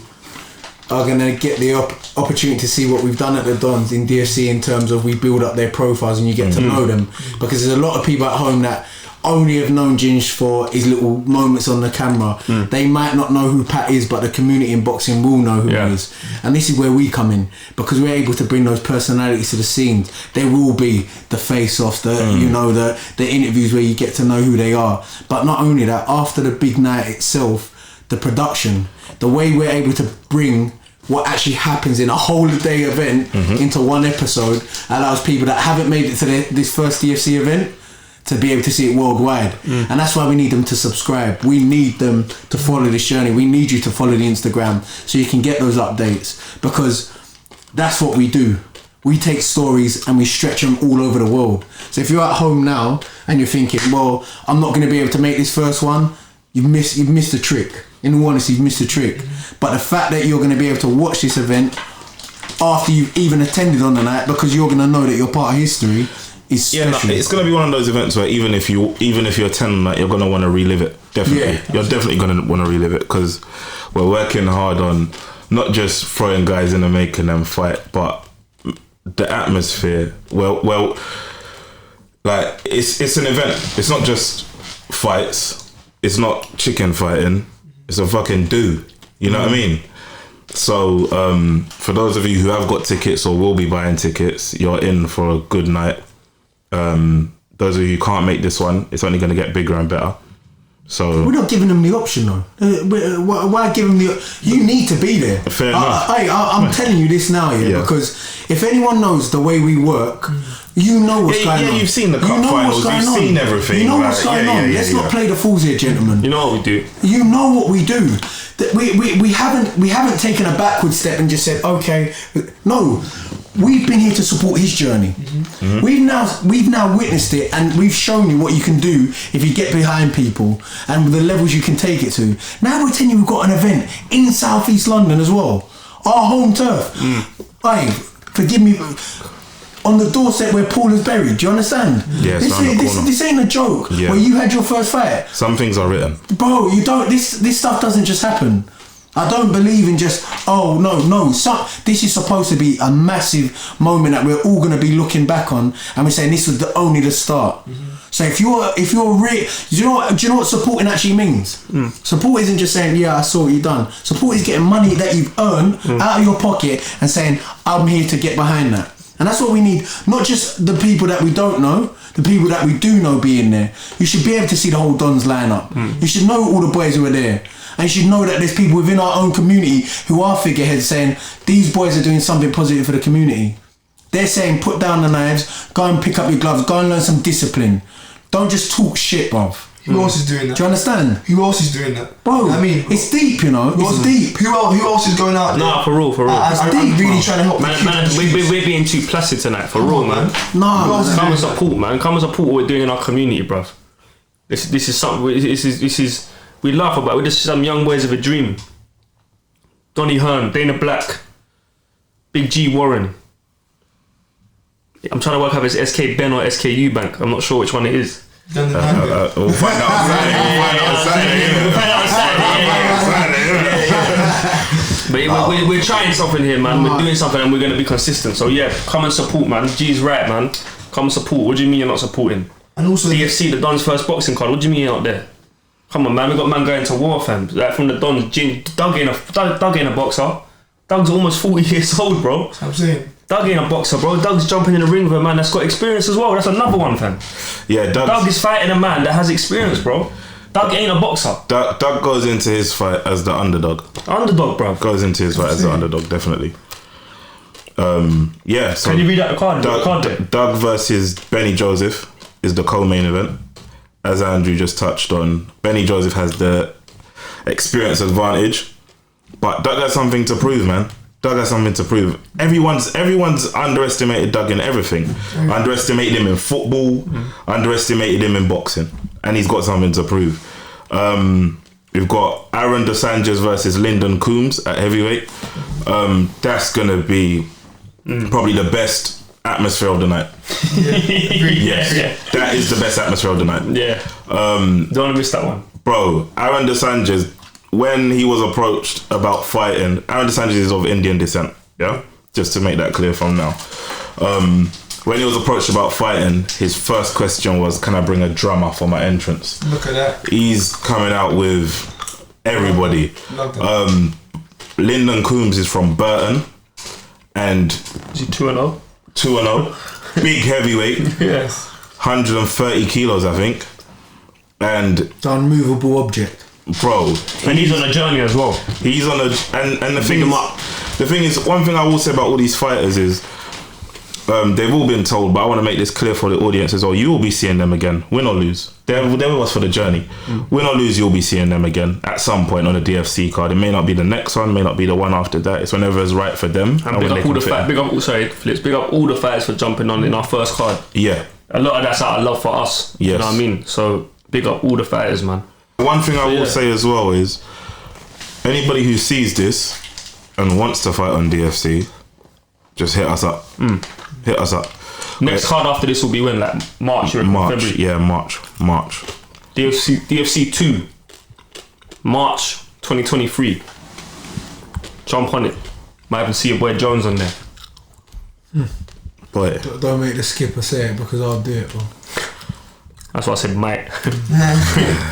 are going to get the opportunity to see what we've done at the Dons in DFC, in terms of we build up their profiles and you get to know them, because there's a lot of people at home that only have known Ginge for his little moments on the camera. They might not know who Pat is, but the community in boxing will know who he is. And this is where we come in, because we're able to bring those personalities to the scenes. There will be the face-offs, you know, the interviews where you get to know who they are. But not only that, after the big night itself, the production, the way we're able to bring what actually happens in a whole day event into one episode, allows people that haven't made it to this first DFC event to be able to see it worldwide. And that's why we need them to subscribe. We need them to follow this journey. We need you to follow the Instagram so you can get those updates, because that's what we do. We take stories and we stretch them all over the world. So if you're at home now and you're thinking, well, I'm not going to be able to make this first one, you've missed a trick. In all honesty, you've missed a trick. But the fact that you're going to be able to watch this event after you've even attended on the night, because you're gonna know that you're part of history. Is special. It's gonna be one of those events where even if you attend that, you're gonna want to relive it. Definitely, you're definitely gonna want to relive it, because we're working hard on not just throwing guys in and making them fight, but the atmosphere. Well, like it's an event. It's not just fights. It's not chicken fighting. It's a fucking do. You know what I mean? So for those of you who have got tickets or will be buying tickets, you're in for a good night. Those of you who can't make this one, it's only going to get bigger and better. So we're not giving them the option though. Why give them the? You need to be there. Fair enough. I'm telling you this now, because if anyone knows the way we work, you know what's going on. Yeah, you've seen the cup finals. You've seen everything. You know what's going on. Let's not play the fools here, gentlemen. You know what we do. You know what we do. That we haven't taken a backward step and just said, okay, no. We've been here to support his journey. Mm-hmm. We've now witnessed it, and we've shown you what you can do if you get behind people and the levels you can take it to. Now we're telling you we've got an event in South East London as well, our home turf. Hey, forgive me, on the doorstep where Paul is buried. Do you understand? Yeah, this ain't a joke. Yeah. Where you had your first fight. Some things are written, bro. You don't. This stuff doesn't just happen. I don't believe in just, this is supposed to be a massive moment that we're all going to be looking back on, and we're saying this was only the start. Mm-hmm. So if you're do you know what supporting actually means? Support isn't just saying, yeah, I saw what you've done. Support is getting money that you've earned out of your pocket and saying, I'm here to get behind that. And that's what we need. Not just the people that we don't know, the people that we do know being there. You should be able to see the whole Dons lineup. You should know all the boys who are there. And you should know that there's people within our own community who are figureheads saying, these boys are doing something positive for the community. They're saying, put down the knives, go and pick up your gloves, go and learn some discipline. Don't just talk shit, bruv. Who else is doing that? Do you understand? Who else is doing that? Bro, I mean, it's deep, you know. It's deep. Who else is going out there? Nah, for real. It's deep, really trying to help. Man, we're being too placid tonight, for real, man. Nah, come and support, man. Come and support what we're doing in our community, bruv. This is something. This is. We laugh about. We're just some young boys of a dream. Donny Hearn, Dana Black, Big G Warren. I'm trying to work out if it's SK Ben or SKU Bank. I'm not sure which one it is. We'll find out on Saturday. But we're trying something here, man. We're doing something, and we're going to be consistent. So yeah, come and support, man. G's right, man. Come and support. What do you mean you're not supporting? And also DFC, the Don's first boxing card. What do you mean you're not there? Come on, man. We got man going to war, fam. Like from the Dons, Doug ain't a boxer. Doug's almost 40 years old, bro. I'm saying. Doug ain't a boxer, bro. Doug's jumping in the ring with a man that's got experience as well. That's another one, fam. Yeah, Doug is fighting a man that has experience, bro. Doug ain't a boxer. Doug goes into his fight as the underdog. Underdog, bro. Goes into his fight as the underdog, definitely. Yeah. So can you read out the card? Doug versus Benny Joseph is the co-main event. As Andrew just touched on, Benny Joseph has the experience advantage, but Doug has something to prove, man. Doug has something to prove. Everyone's underestimated Doug in everything. Underestimated him in football. Underestimated him in boxing, and he's got something to prove. We've got Aaron Dos Anjos versus Lyndon Coombs at heavyweight. That's gonna be probably the best atmosphere of the night. Yes. That is the best atmosphere of the night. Yeah. Don't want to miss that one. Bro, Aaron Dos Anjos, when he was approached about fighting, Aaron Dos Anjos is of Indian descent, yeah? Just to make that clear from now. When he was approached about fighting, his first question was, can I bring a drummer for my entrance? Look at that. He's coming out with everybody. Lyndon Coombs is from Burton. And is he 2-0? 2-0. Big heavyweight. Yes. 130 kilos, I think. And the unmovable object. Bro. And he's on a journey as well. He's on a... And the thing is, one thing I will say about all these fighters is they've all been told, but I want to make this clear for the audience as well. You will be seeing them again, win or lose. They're with us for the journey. Win or lose, you'll be seeing them again at some point on a DFC card. It may not be the next one, may not be the one after that. It's whenever it's right for them. And big up all the big up all the fighters for jumping on in our first card. Yeah. A lot of that's out of love for us. Yes. You know what I mean? So big up all the fighters, man. One thing I will say as well is anybody who sees this and wants to fight on DFC, just hit us up. Hit us up. Next card after this will be when, like March or February. Yeah, March. DFC 2, March 2023. Jump on it. Might even see your boy Jones on there. Boy, Don't make the skipper say it because I'll do it, bro. That's why I said might.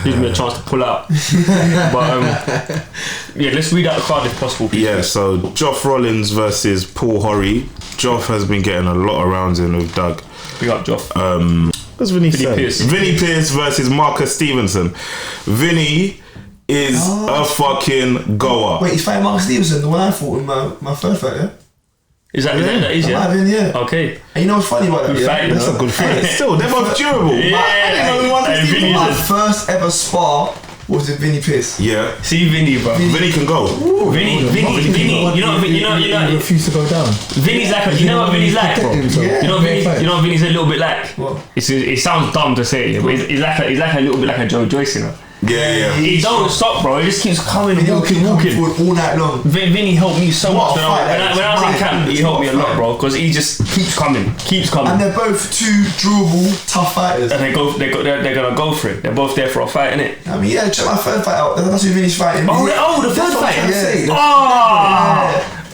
Give me a chance to pull out. But yeah, let's read out the card if possible, please. yeah. So Joff Rollins versus Paul Horry. Joff has been getting a lot of rounds in with Doug. Big up, Joff. What's Vinny say? Pierce. Vinny Pierce versus Marcus Stevenson. Vinny is a fucking goer. Wait, he's fighting Mark Stevenson, the one I fought in my first fight, yeah? Is that is, yeah? Yeah. Okay. And you know what's funny about that? Good fight, That's a good fight. Still, they're both durable. Yeah. I didn't know who Marcus Hey, Stevenson Vinny's was. My first ever spar was with Vinny Pierce. Yeah. See Vinny, bro. Vinny can go. Vinny, you know, refuse to go down. Vinny's like, you know what Vinny's like, bro? Yeah. You know what Vinny's a little bit like? What? It sounds dumb to say, but he's like a little bit like a Joe Joyce, you know? Yeah. He don't stop, bro. He just keeps coming and He'll keep walking. forward all night long. Vinny helped me so What much a fight, when I was in camp. He helped me a lot, bro, because he just keeps coming. And they're both two durable, tough fighters. And they're gonna go for it. They're both there for a fight, innit? I mean, yeah, check my third fight out. That's who Vinny's fighting. The third That's what fight. I'm saying.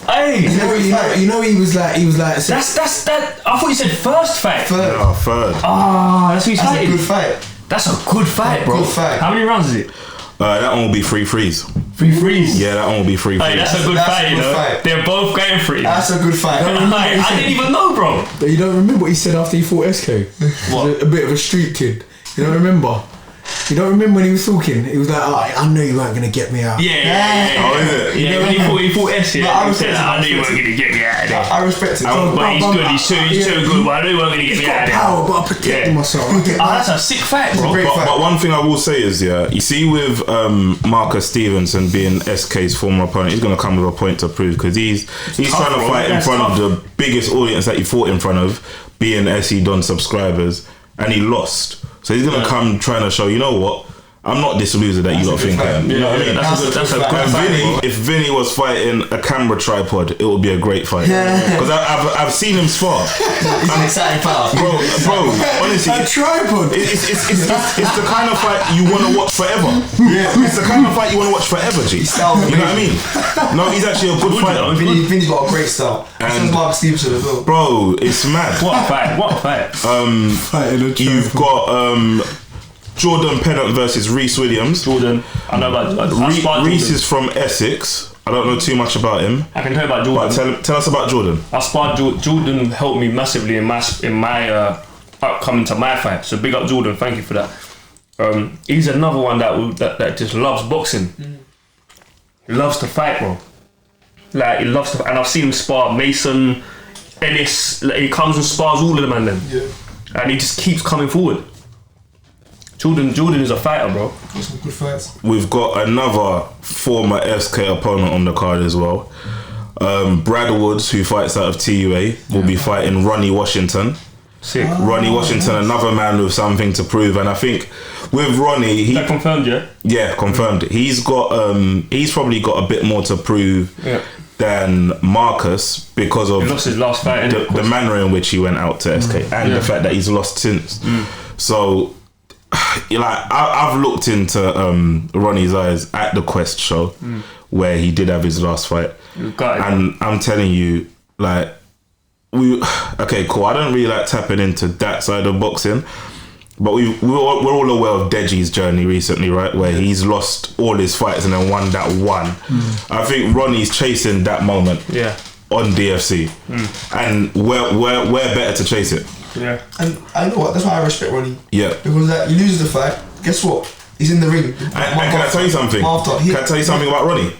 Hey, You know he was like that's that. I thought you said first fight. Third. Oh, third. That's who he's That's a fighting. good fight. That's a good fight, bro. Good fight. How many rounds is it? That one will be 3 freeze. 3 freeze. Yeah, that one will be 3 freeze. Hey, that's a good That's fight, a you good know. fight. They're both going for it. That's a good fight. I didn't even know, bro. You don't remember what he said after he fought SK? What? A bit of a street kid. You don't remember? You don't remember when he was talking? He was like, I know you weren't going to get me out. Yeah. Oh, is it? Yeah, when he fought S, yeah. I He said, respect it. I knew you weren't going to get me out of there. I respect it. But he's good, he's too good, but I knew you weren't going to get He's me out got of there. power, but I'm protecting myself. That's a sick fight, bro. Great fight. But one thing I will say is, yeah, you see with Marcus Stevenson being SK's former opponent, he's going to come with a point to prove because he's tough, trying to bro. fight in That's front tough. of the biggest audience that he fought in front of, being SE Don subscribers, and he lost. So he's going to come trying to show, you know what? I'm not this loser that you lot think I am. You know what I mean? That's a good And fight, Vinny, bro. if Vinny was fighting a camera tripod, it would be a great fight. Because I've seen him spar. He's an exciting fight. Bro, honestly, A tripod. it's the kind of fight you want to watch forever. Yeah, it's the kind of fight you want to watch forever, G. You know what I mean? No, he's actually a good fighter. Vinny's got a great style. And so Mark Stevenson as well. Bro, it's mad. What a fight. You've got Jordan Pennant versus Reese Williams. Jordan. I know about Reese Jordan. is from Essex. I don't know too much about him. I can tell you about Jordan. But tell us about Jordan. I sparred Jordan helped me massively in my upcoming to my fight. So big up Jordan, thank you for that. He's another one that just loves boxing. He loves to fight, bro. Like he loves to, and I've seen him spar Mason, Ennis. Like, he comes and spars all of them, and then and he just keeps coming forward. Jordan is a fighter, bro. Got some good fights. We've got another former SK opponent on the card as well. Brad Woods, who fights out of TUA, will be fighting Ronnie Washington. Sick. Ronnie Washington, another man with something to prove, and I think with Ronnie, Is that confirmed, yeah? yeah, confirmed. He's probably got a bit more to prove than Marcus because He of lost his last fight, the manner in which he went out to SK and the fact that he's lost since. So, like, I've looked into Ronnie's eyes at the Quest show where he did have his last fight, and I'm telling you, like, okay, cool. I don't really like tapping into that side of boxing, but we're all aware of Deji's journey recently, right? Where he's lost all his fights and then won that one. I think Ronnie's chasing that moment on DFC, and we're better to chase it. Yeah. And I know what, that's why I respect Ronnie. Yeah. Because like, he loses the fight, guess what? He's in the ring. And can I tell you something? Can I tell you something about Ronnie?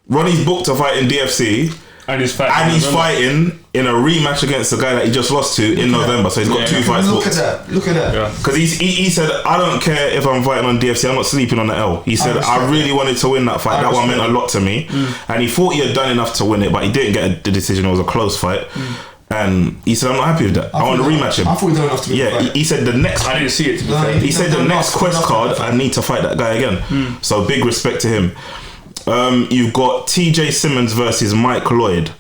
Ronnie's booked to fight in DFC. And he's fighting in a rematch against the guy that he just lost to in November. So he's got 2 fights Look booked. at that. Yeah. Because he said, I don't care if I'm fighting on DFC, I'm not sleeping on the L. He said, I really wanted to win that fight. That one meant a lot to me. And he thought he had done enough to win it, but he didn't get the decision. It was a close fight. And he said, I'm not happy with that. I want to rematch him. I thought he done enough to win the fight. He said the next... I didn't see it, to be No, fair. He said the next Quest card, I need to fight that guy again. So big respect to him. You've got TJ Simmons versus Mike Lloyd.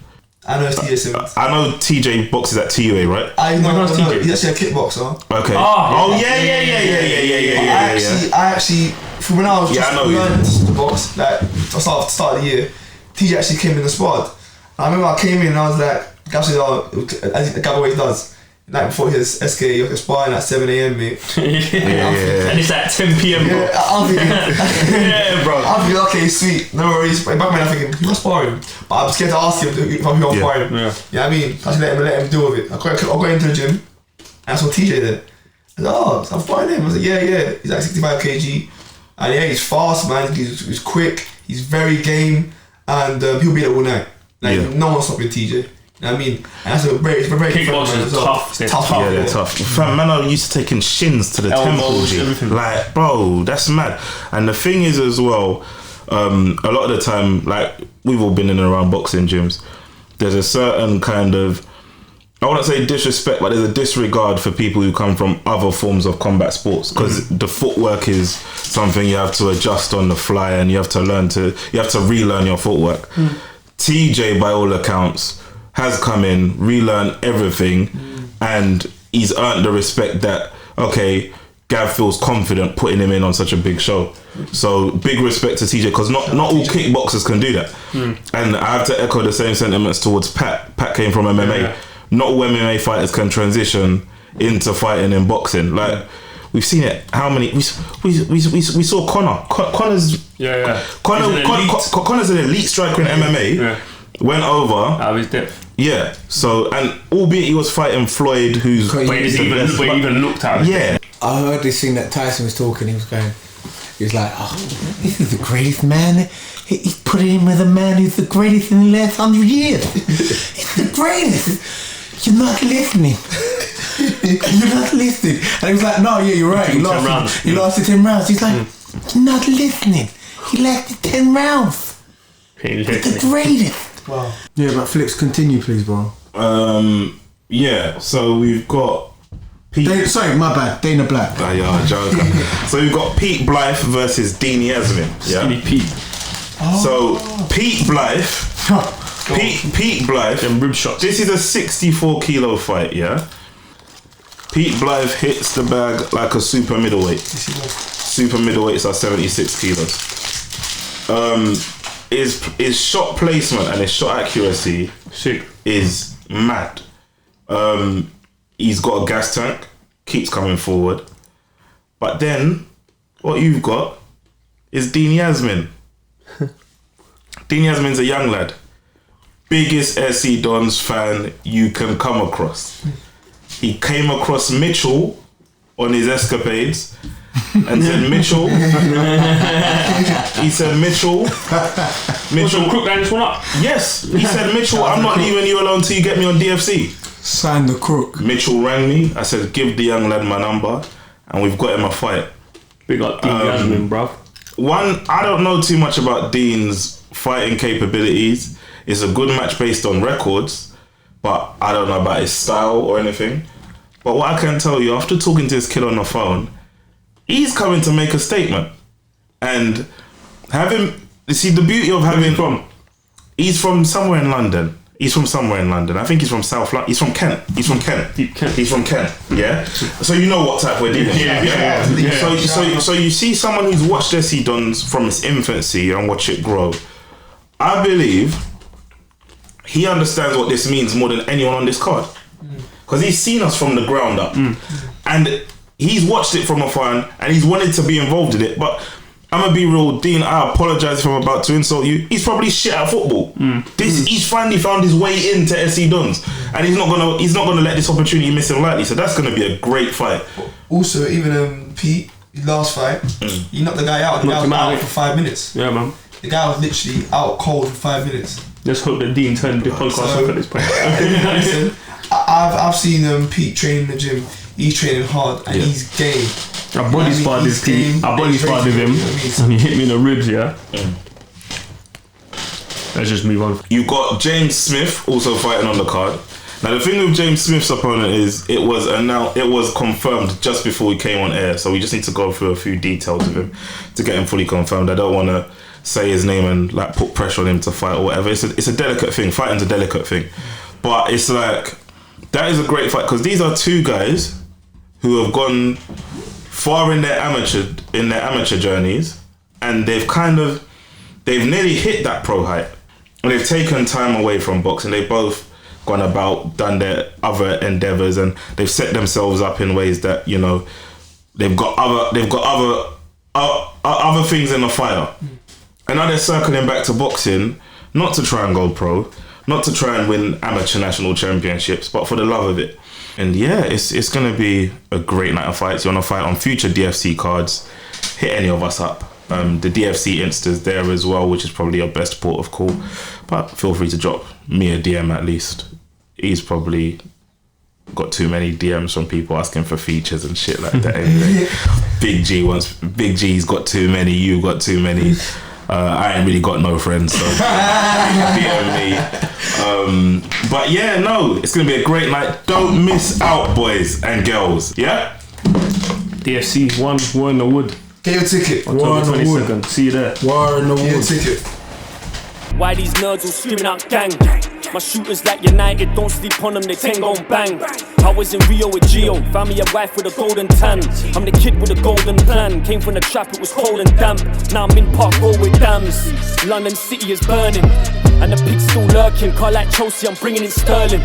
I know it's TJ Simmons. I know TJ boxes at TUA, right? I know, Where's no, TJ? he's actually a kickboxer. Okay. Oh, I actually, from when I was just learning to box, like I start of the year, TJ actually came in the squad. I remember I came in and I was like, Gab said, as Gab always does. Night before his SK, he was sparring at 7 a.m, mate. And it's at 10 p.m, bro. Yeah, I'm thinking, Yeah, bro. I'm thinking, okay, sweet, no worries. But in back then, I'm thinking, who's sparring? But I'm scared to ask him if I'm sparring. Yeah. You know what I mean? I just let him deal with it. I got into the gym and I saw TJ there. I said, oh, I'm sparring him. I was like, yeah. He's like 65 kg. And yeah, he's fast, man. He's quick. He's very game. And he'll be there all night. Like, no one's stopping TJ. You know what I mean? And that's a very kickboxing is tough. It's tough. Yeah, they're tough. Fam, man, I used to taking shins to the temple, G. Everything. Like, bro, that's mad. And the thing is as well, a lot of the time, like, we've all been in and around boxing gyms. There's a certain kind of, I wouldn't say disrespect, but there's a disregard for people who come from other forms of combat sports, because the footwork is something you have to adjust on the fly, and you have to relearn your footwork. TJ, by all accounts, has come in, relearned everything, and he's earned the respect that, okay, Gav feels confident putting him in on such a big show. So big respect to TJ, because not all kickboxers can do that. And I have to echo the same sentiments towards Pat. Pat came from MMA. Yeah. Not all MMA fighters can transition into fighting in boxing. Like, we've seen it. How many? We saw Conor. Connor's an elite striker in MMA. Yeah. Went over. Out of his depth. Yeah. So, and albeit he was fighting Floyd, who's But he even looked at it. yeah. I heard this thing that Tyson was talking. He was like, oh, this is the greatest man. He's putting him with a man who's the greatest in the last 100 years. He's the greatest. You're not listening. You're not listening. And he was like, no, yeah, you're right. He lasted 10 rounds. He's like, you're not listening. He lasted 10 rounds. He's the greatest. Wow. Yeah, but Flips, continue, please, bro. Yeah. So we've got Pete. Sorry, my bad. Dana Black. Joker. So we've got Pete Blythe versus Dean Yasmin. Skinny Pete. So Pete Blythe. Pete Blythe. Them rib shots. This is a 64 kilo fight, yeah? Pete Blythe hits the bag like a super middleweight. Super middleweights are 76 kilos. His shot placement and his shot accuracy is mad. He's got a gas tank, keeps coming forward. But then, what you've got is Dean Yasmin. Dean Yasmin's a young lad. Biggest SC Dons fan you can come across. He came across Mitchell on his escapades and said, Mitchell. He said, Mitchell. Crook line this one up. Yes. He said, Mitchell, I'm not leaving you alone till you get me on DFC. Sign the crook. Mitchell rang me. I said, give the young lad my number, and we've got him a fight. Big up Dean Yasmin, bruv. One, I don't know too much about Dean's fighting capabilities. It's a good match based on records, but I don't know about his style or anything. But what I can tell you, after talking to this kid on the phone, he's coming to make a statement. And the beauty of having... He's from somewhere in London. I think he's from South London. He's from Kent. Deep Kent. He's from Kent, yeah? So you know what type we're dealing with. So you see someone who's watched SC Dons from its infancy and watch it grow. I believe he understands what this means more than anyone on this card. Because he's seen us from the ground up. And he's watched it from afar and he's wanted to be involved in it. But I'm gonna be real, Dean, I apologise if I'm about to insult you. He's probably shit at football. He's finally found his way into SC Dons. And he's not gonna let this opportunity miss him lightly. So that's gonna be a great fight. Also, even Pete, his last fight, he knocked the guy out. The guy was out for 5 minutes. Yeah, man. The guy was literally out cold for 5 minutes. Let's hope that Dean turned the podcast off at this point. Listen, I've seen Pete training in the gym. He's training hard and he's game. I body sparred with him and he hit me in the ribs, yeah? Let's just move on. You've got James Smith also fighting on the card. Now the thing with James Smith's opponent is it was confirmed just before we came on air, so we just need to go through a few details with him to get him fully confirmed. I don't want to say his name and like put pressure on him to fight or whatever. It's a delicate thing. Fighting's a delicate thing, but it's like that is a great fight because these are two guys who have gone far in their amateur journeys, and they've nearly hit that pro height, and they've taken time away from boxing. They've both gone about, done their other endeavors, and they've set themselves up in ways that, you know, they've got other things in the fire. And now they're circling back to boxing, not to try and go pro, not to try and win amateur national championships, but for the love of it. And yeah, it's going to be a great night of fights. You want to fight on future DFC cards, hit any of us up. The DFC Insta's there as well, which is probably your best port of call. But feel free to drop me a DM at least. He's probably got too many DMs from people asking for features and shit like that anyway. Big G's got too many, you got too many. I ain't really got no friends, so DM me. But yeah, no, it's gonna be a great night. Don't miss out, boys and girls. Yeah? DFC, War in the Wood. Get your ticket. October 22nd. See you there. War in the Get your Wood. ticket. Why these nerds all screaming out gang? My shooters like United, don't sleep on them, they tango and bang. I was in Rio with Gio, found me a wife with a golden tan. I'm the kid with a golden plan, came from the trap, it was cold and damp. Now I'm in Park Row with dams. London City is burning, and the pig's still lurking. Car like Chelsea, I'm bringing in sterling.